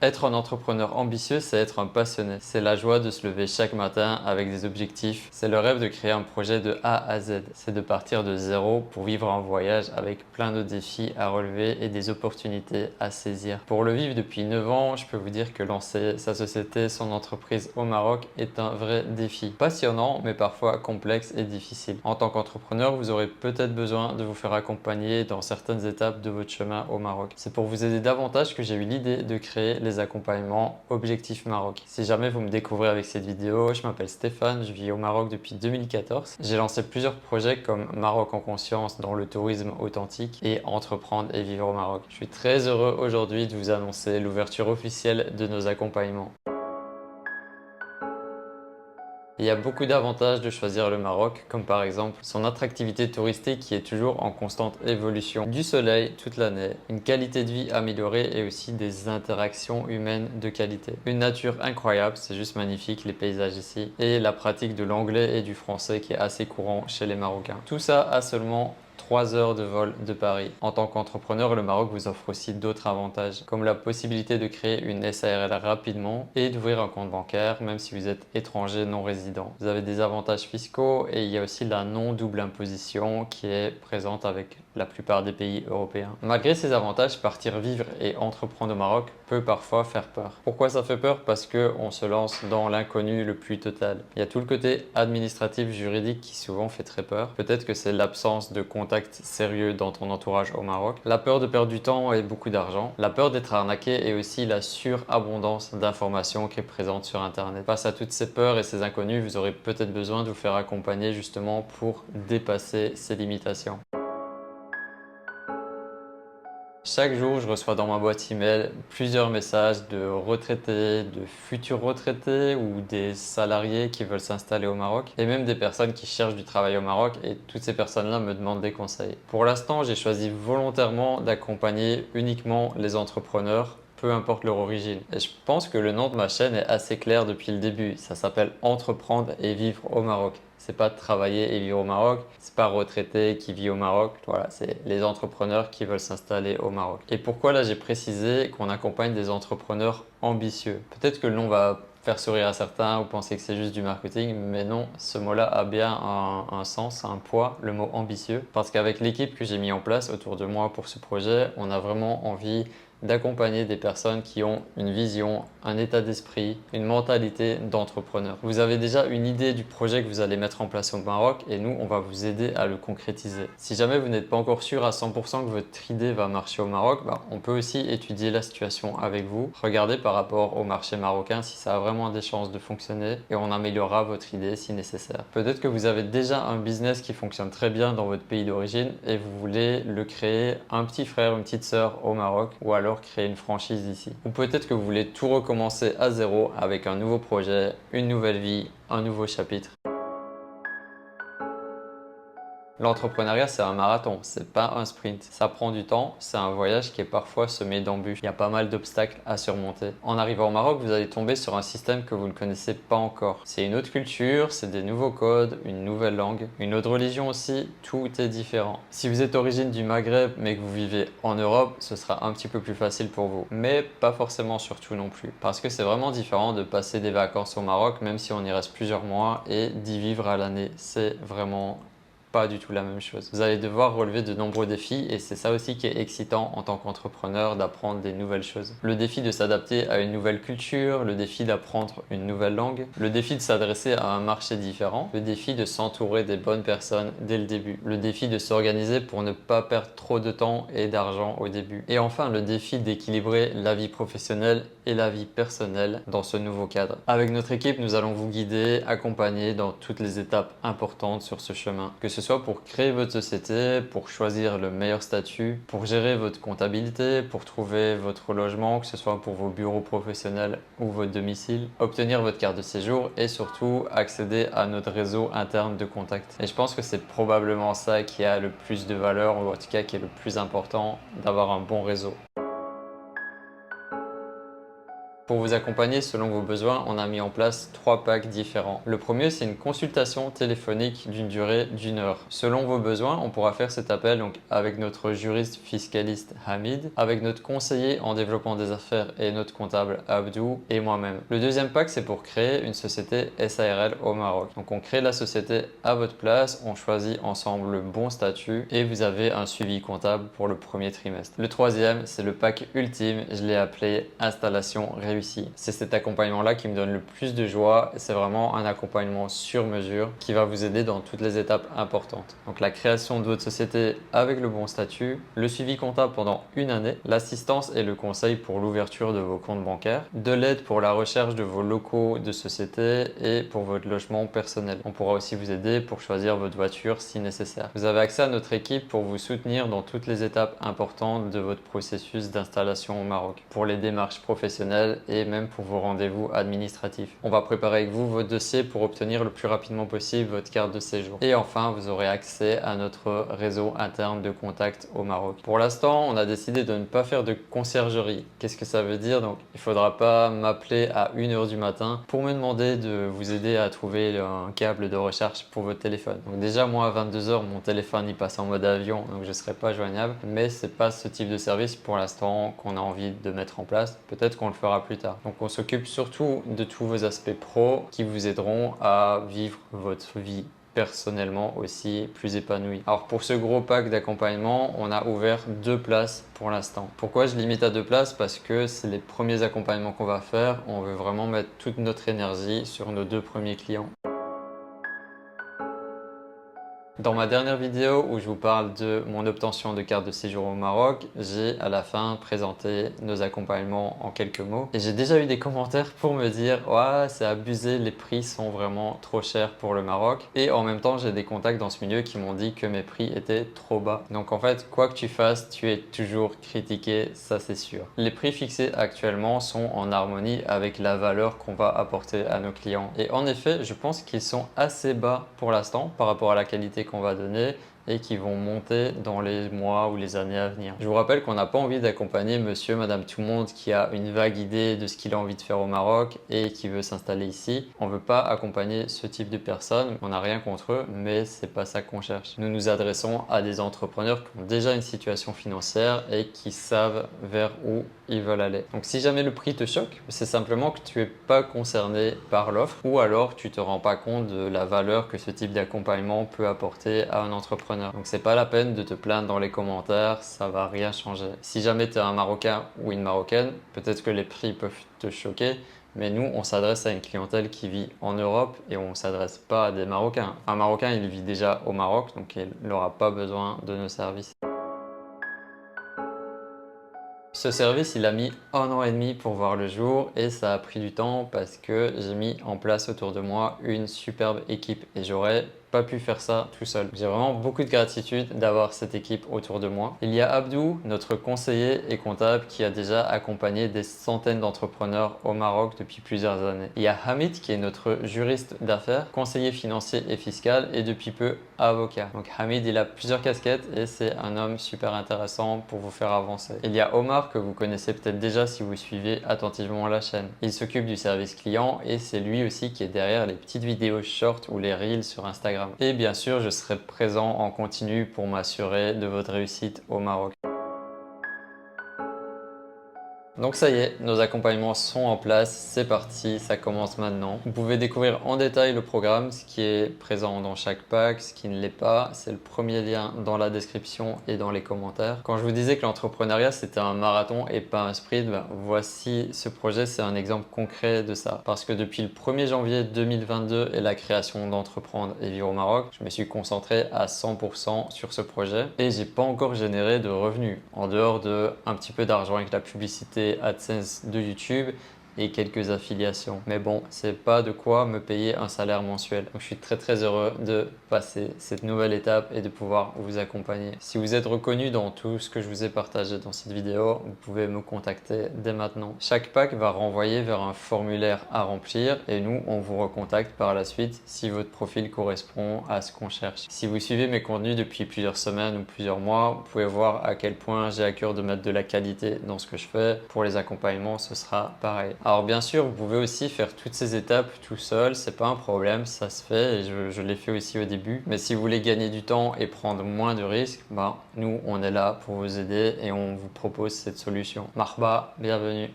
Être un entrepreneur ambitieux, c'est être un passionné. C'est la joie de se lever chaque matin avec des objectifs. C'est le rêve de créer un projet de A à Z. C'est de partir de zéro pour vivre un voyage avec plein de défis à relever et des opportunités à saisir. Pour le vivre depuis 9 ans, je peux vous dire que lancer sa société, son entreprise au Maroc est un vrai défi. Passionnant, mais parfois complexe et difficile. En tant qu'entrepreneur, vous aurez peut-être besoin de vous faire accompagner dans certaines étapes de votre chemin au Maroc. C'est pour vous aider davantage que j'ai eu l'idée de créer les accompagnements Objectif Maroc. Si jamais vous me découvrez avec cette vidéo, je m'appelle Stéphane, je vis au Maroc depuis 2014. J'ai lancé plusieurs projets comme Maroc en conscience dans le tourisme authentique et Entreprendre et vivre au Maroc. Je suis très heureux aujourd'hui de vous annoncer l'ouverture officielle de nos accompagnements. Il y a beaucoup d'avantages de choisir le Maroc, comme par exemple son attractivité touristique qui est toujours en constante évolution, du soleil toute l'année, une qualité de vie améliorée et aussi des interactions humaines de qualité. Une nature incroyable, c'est juste magnifique les paysages ici, et la pratique de l'anglais et du français qui est assez courant chez les Marocains. Tout ça à seulement 3 heures de vol de Paris. En tant qu'entrepreneur, le Maroc vous offre aussi d'autres avantages, comme la possibilité de créer une SARL rapidement et d'ouvrir un compte bancaire, même si vous êtes étranger non résident. Vous avez des avantages fiscaux et il y a aussi la non-double imposition qui est présente avec la plupart des pays européens. Malgré ces avantages, partir vivre et entreprendre au Maroc peut parfois faire peur. Pourquoi ça fait peur? Parce qu'on se lance dans l'inconnu le plus total. Il y a tout le côté administratif, juridique qui souvent fait très peur. Peut-être que c'est l'absence de contact sérieux dans ton entourage au Maroc. La peur de perdre du temps et beaucoup d'argent. La peur d'être arnaqué et aussi la surabondance d'informations qui est présente sur Internet. Face à toutes ces peurs et ces inconnus, vous aurez peut-être besoin de vous faire accompagner justement pour dépasser ces limitations. Chaque jour, je reçois dans ma boîte email plusieurs messages de retraités, de futurs retraités ou des salariés qui veulent s'installer au Maroc et même des personnes qui cherchent du travail au Maroc et toutes ces personnes-là me demandent des conseils. Pour l'instant, j'ai choisi volontairement d'accompagner uniquement les entrepreneurs, peu importe leur origine. Et je pense que le nom de ma chaîne est assez clair depuis le début. Ça s'appelle Entreprendre et vivre au Maroc. C'est pas travailler et vivre au Maroc, c'est pas retraité qui vit au Maroc. Voilà, c'est les entrepreneurs qui veulent s'installer au Maroc. Et pourquoi là j'ai précisé qu'on accompagne des entrepreneurs ambitieux. Peut-être que le nom va faire sourire à certains ou penser que c'est juste du marketing, mais non, ce mot-là a bien un sens, un poids, le mot ambitieux, parce qu'avec l'équipe que j'ai mis en place autour de moi pour ce projet, on a vraiment envie d'accompagner des personnes qui ont une vision, un état d'esprit, une mentalité d'entrepreneur. Vous avez déjà une idée du projet que vous allez mettre en place au Maroc et nous, on va vous aider à le concrétiser. Si jamais vous n'êtes pas encore sûr à 100% que votre idée va marcher au Maroc, on peut aussi étudier la situation avec vous, regarder par rapport au marché marocain si ça a vraiment des chances de fonctionner et on améliorera votre idée si nécessaire. Peut-être que vous avez déjà un business qui fonctionne très bien dans votre pays d'origine et vous voulez le créer un petit frère, une petite sœur au Maroc ou alors créer une franchise ici. Ou peut-être que vous voulez tout recommencer à zéro avec un nouveau projet, une nouvelle vie, un nouveau chapitre. L'entrepreneuriat, c'est un marathon, c'est pas un sprint. Ça prend du temps, c'est un voyage qui est parfois semé d'embûches. Il y a pas mal d'obstacles à surmonter. En arrivant au Maroc, vous allez tomber sur un système que vous ne connaissez pas encore. C'est une autre culture, c'est des nouveaux codes, une nouvelle langue, une autre religion aussi, tout est différent. Si vous êtes origine du Maghreb mais que vous vivez en Europe, ce sera un petit peu plus facile pour vous. Mais pas forcément surtout non plus. Parce que c'est vraiment différent de passer des vacances au Maroc, même si on y reste plusieurs mois, et d'y vivre à l'année. C'est vraiment pas du tout la même chose. Vous allez devoir relever de nombreux défis et c'est ça aussi qui est excitant en tant qu'entrepreneur, d'apprendre des nouvelles choses. Le défi de s'adapter à une nouvelle culture, le défi d'apprendre une nouvelle langue, le défi de s'adresser à un marché différent, le défi de s'entourer des bonnes personnes dès le début, le défi de s'organiser pour ne pas perdre trop de temps et d'argent au début. Et enfin, le défi d'équilibrer la vie professionnelle et la vie personnelle dans ce nouveau cadre. Avec notre équipe, nous allons vous guider, accompagner dans toutes les étapes importantes sur ce chemin. Que ce soit pour créer votre société, pour choisir le meilleur statut, pour gérer votre comptabilité, pour trouver votre logement, que ce soit pour vos bureaux professionnels ou votre domicile, obtenir votre carte de séjour et surtout accéder à notre réseau interne de contacts. Et je pense que c'est probablement ça qui a le plus de valeur ou en tout cas qui est le plus important, d'avoir un bon réseau. Pour vous accompagner selon vos besoins, on a mis en place 3 packs différents. Le premier, c'est une consultation téléphonique d'une durée d'1 heure. Selon vos besoins, on pourra faire cet appel donc avec notre juriste fiscaliste Hamid, avec notre conseiller en développement des affaires et notre comptable Abdou et moi-même. Le deuxième pack, c'est pour créer une société SARL au Maroc. Donc on crée la société à votre place, on choisit ensemble le bon statut et vous avez un suivi comptable pour le premier trimestre. Le troisième, c'est le pack ultime, je l'ai appelé installation réussie. C'est cet accompagnement-là qui me donne le plus de joie. C'est vraiment un accompagnement sur mesure qui va vous aider dans toutes les étapes importantes. Donc la création de votre société avec le bon statut, le suivi comptable pendant 1 année, l'assistance et le conseil pour l'ouverture de vos comptes bancaires, de l'aide pour la recherche de vos locaux de société et pour votre logement personnel. On pourra aussi vous aider pour choisir votre voiture si nécessaire. Vous avez accès à notre équipe pour vous soutenir dans toutes les étapes importantes de votre processus d'installation au Maroc, pour les démarches professionnelles et même pour vos rendez-vous administratifs. On va préparer avec vous votre dossier pour obtenir le plus rapidement possible votre carte de séjour. Et enfin, vous aurez accès à notre réseau interne de contacts au Maroc. Pour l'instant, on a décidé de ne pas faire de conciergerie. Qu'est-ce que ça veut dire? Donc, il ne faudra pas m'appeler à 1 heure du matin pour me demander de vous aider à trouver un câble de recharge pour votre téléphone. Donc déjà, moi, à 22 heures, mon téléphone il passe en mode avion, donc je ne serai pas joignable. Mais c'est pas ce type de service pour l'instant qu'on a envie de mettre en place. Peut-être qu'on le fera plus tard. Donc, on s'occupe surtout de tous vos aspects pro qui vous aideront à vivre votre vie personnellement aussi plus épanoui. Alors pour ce gros pack d'accompagnement, on a ouvert 2 places pour l'instant. Pourquoi je limite à 2 places? Parce que c'est les premiers accompagnements qu'on va faire. On veut vraiment mettre toute notre énergie sur nos 2 premiers clients. Dans ma dernière vidéo où je vous parle de mon obtention de carte de séjour au Maroc, j'ai à la fin présenté nos accompagnements en quelques mots. Et j'ai déjà eu des commentaires pour me dire « Ouais, c'est abusé, les prix sont vraiment trop chers pour le Maroc ». Et en même temps, j'ai des contacts dans ce milieu qui m'ont dit que mes prix étaient trop bas. Donc en fait, quoi que tu fasses, tu es toujours critiqué, ça c'est sûr. Les prix fixés actuellement sont en harmonie avec la valeur qu'on va apporter à nos clients. Et en effet, je pense qu'ils sont assez bas pour l'instant par rapport à la qualité qu'on va donner et qui vont monter dans les mois ou les années à venir. Je vous rappelle qu'on n'a pas envie d'accompagner monsieur, madame, tout le monde qui a une vague idée de ce qu'il a envie de faire au Maroc et qui veut s'installer ici. On ne veut pas accompagner ce type de personnes. On n'a rien contre eux, mais c'est pas ça qu'on cherche. Nous nous adressons à des entrepreneurs qui ont déjà une situation financière et qui savent vers où ils veulent aller. Donc si jamais le prix te choque, c'est simplement que tu n'es pas concerné par l'offre ou alors tu te rends pas compte de la valeur que ce type d'accompagnement peut apporter à un entrepreneur. Donc c'est pas la peine de te plaindre dans les commentaires, ça va rien changer. Si jamais tu es un Marocain ou une Marocaine, peut-être que les prix peuvent te choquer, mais nous, on s'adresse à une clientèle qui vit en Europe et on ne s'adresse pas à des Marocains. Un Marocain, il vit déjà au Maroc, donc il n'aura pas besoin de nos services. Ce service, il a mis 1 an et demi pour voir le jour et ça a pris du temps parce que j'ai mis en place autour de moi une superbe équipe et j'aurais pas pu faire ça tout seul. J'ai vraiment beaucoup de gratitude d'avoir cette équipe autour de moi. Il y a Abdou, notre conseiller et comptable qui a déjà accompagné des centaines d'entrepreneurs au Maroc depuis plusieurs années. Il y a Hamid qui est notre juriste d'affaires, conseiller financier et fiscal et depuis peu avocat. Donc Hamid, il a plusieurs casquettes et c'est un homme super intéressant pour vous faire avancer. Il y a Omar que vous connaissez peut-être déjà si vous suivez attentivement la chaîne. Il s'occupe du service client et c'est lui aussi qui est derrière les petites vidéos short ou les reels sur Instagram. Et bien sûr, je serai présent en continu pour m'assurer de votre réussite au Maroc. Donc ça y est, nos accompagnements sont en place, c'est parti, ça commence maintenant. Vous pouvez découvrir en détail le programme, ce qui est présent dans chaque pack, ce qui ne l'est pas. C'est le premier lien dans la description et dans les commentaires. Quand je vous disais que l'entrepreneuriat c'était un marathon et pas un sprint, voici ce projet, c'est un exemple concret de ça. Parce que depuis le 1er janvier 2022 et la création d'Entreprendre et Vivre au Maroc, je me suis concentré à 100% sur ce projet et j'ai pas encore généré de revenus en dehors de un petit peu d'argent avec la publicité AdSense de YouTube et quelques affiliations. Mais bon, c'est pas de quoi me payer un salaire mensuel. Donc je suis très heureux de passer cette nouvelle étape et de pouvoir vous accompagner. Si vous êtes reconnu dans tout ce que je vous ai partagé dans cette vidéo, vous pouvez me contacter dès maintenant. Chaque pack va renvoyer vers un formulaire à remplir et nous, on vous recontacte par la suite si votre profil correspond à ce qu'on cherche. Si vous suivez mes contenus depuis plusieurs semaines ou plusieurs mois, vous pouvez voir à quel point j'ai à cœur de mettre de la qualité dans ce que je fais. Pour les accompagnements, ce sera pareil. Alors bien sûr, vous pouvez aussi faire toutes ces étapes tout seul, c'est pas un problème, ça se fait et je l'ai fait aussi au début. Mais si vous voulez gagner du temps et prendre moins de risques, nous on est là pour vous aider et on vous propose cette solution. Marhaba, bienvenue.